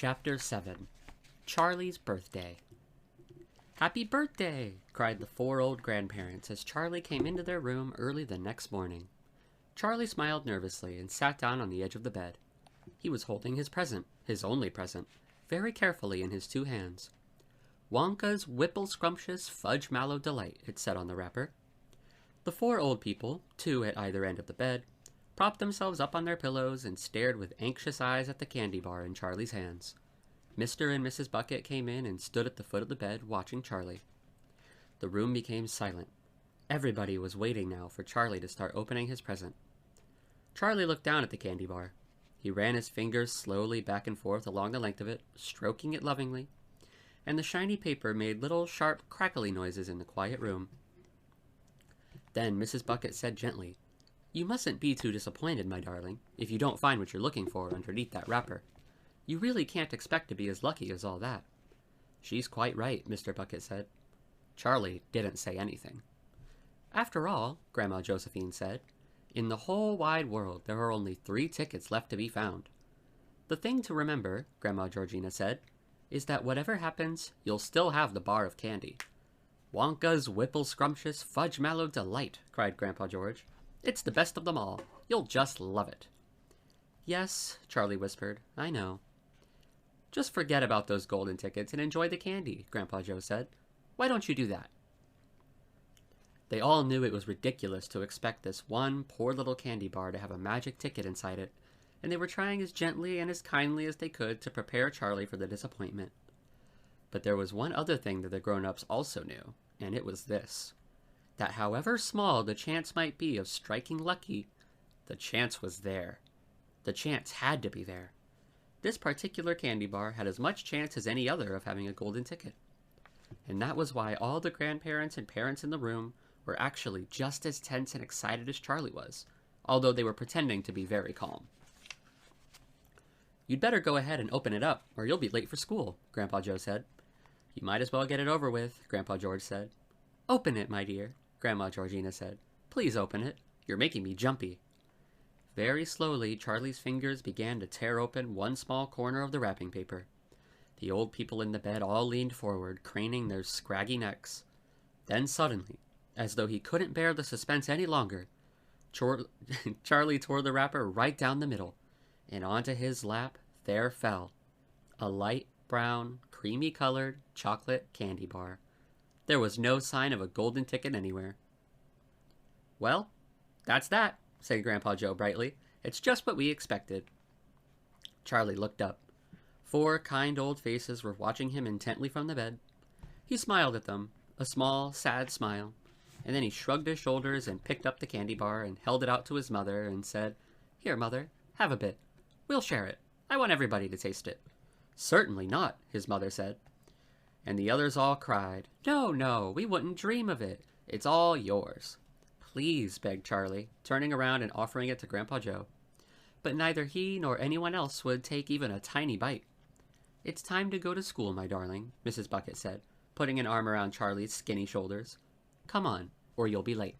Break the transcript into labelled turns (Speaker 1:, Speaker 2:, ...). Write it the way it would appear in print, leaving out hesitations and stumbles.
Speaker 1: Chapter 7 Charlie's Birthday. "Happy birthday!" cried the four old grandparents as Charlie came into their room early the next morning. Charlie smiled nervously and sat down on the edge of the bed. He was holding his present, his only present, very carefully in his two hands. "Wonka's Whipple Scrumptious Fudge Mallow Delight," it said on the wrapper. The four old people, two at either end of the bed, propped themselves up on their pillows and stared with anxious eyes at the candy bar in Charlie's hands. Mr. and Mrs. Bucket came in and stood at the foot of the bed watching Charlie. The room became silent. Everybody was waiting now for Charlie to start opening his present. Charlie looked down at the candy bar. He ran his fingers slowly back and forth along the length of it, stroking it lovingly, and the shiny paper made little sharp crackly noises in the quiet room. Then Mrs. Bucket said gently, "You mustn't be too disappointed, my darling, if you don't find what you're looking for underneath that wrapper. You really can't expect to be as lucky as all that." "She's quite right," Mr. Bucket said. Charlie didn't say anything. "After all," Grandma Josephine said, "in the whole wide world there are only 3 tickets left to be found. The thing to remember," Grandma Georgina said, "is that whatever happens, you'll still have the bar of candy." "Wonka's Whipple Scrumptious Fudge Mallow Delight," cried Grandpa George. "It's the best of them all. You'll just love it." "Yes," Charlie whispered, "I know." "Just forget about those golden tickets and enjoy the candy," Grandpa Joe said. "Why don't you do that?" They all knew it was ridiculous to expect this one poor little candy bar to have a magic ticket inside it, and they were trying as gently and as kindly as they could to prepare Charlie for the disappointment. But there was one other thing that the grown-ups also knew, and it was this: that however small the chance might be of striking lucky, the chance was there. The chance had to be there. This particular candy bar had as much chance as any other of having a golden ticket. And that was why all the grandparents and parents in the room were actually just as tense and excited as Charlie was, although they were pretending to be very calm. "You'd better go ahead and open it up, or you'll be late for school," Grandpa Joe said. "You might as well get it over with," Grandpa George said. "Open it, my dear," Grandma Georgina said. "Please open it. You're making me jumpy." Very slowly, Charlie's fingers began to tear open one small corner of the wrapping paper. The old people in the bed all leaned forward, craning their scraggy necks. Then suddenly, as though he couldn't bear the suspense any longer, Charlie tore the wrapper right down the middle, and onto his lap there fell a light brown, creamy-colored chocolate candy bar. There was no sign of a golden ticket anywhere. "Well, that's that," said Grandpa Joe brightly. "It's just what we expected." Charlie looked up. 4 kind old faces were watching him intently from the bed. He smiled at them, a small, sad smile, and then he shrugged his shoulders and picked up the candy bar and held it out to his mother and said, "Here, Mother, have a bit. We'll share it. I want everybody to taste it." "Certainly not," his mother said. And the others all cried, "No, no, we wouldn't dream of it. It's all yours." "Please," begged Charlie, turning around and offering it to Grandpa Joe. But neither he nor anyone else would take even a tiny bite. "It's time to go to school, my darling," Mrs. Bucket said, putting an arm around Charlie's skinny shoulders. "Come on, or you'll be late."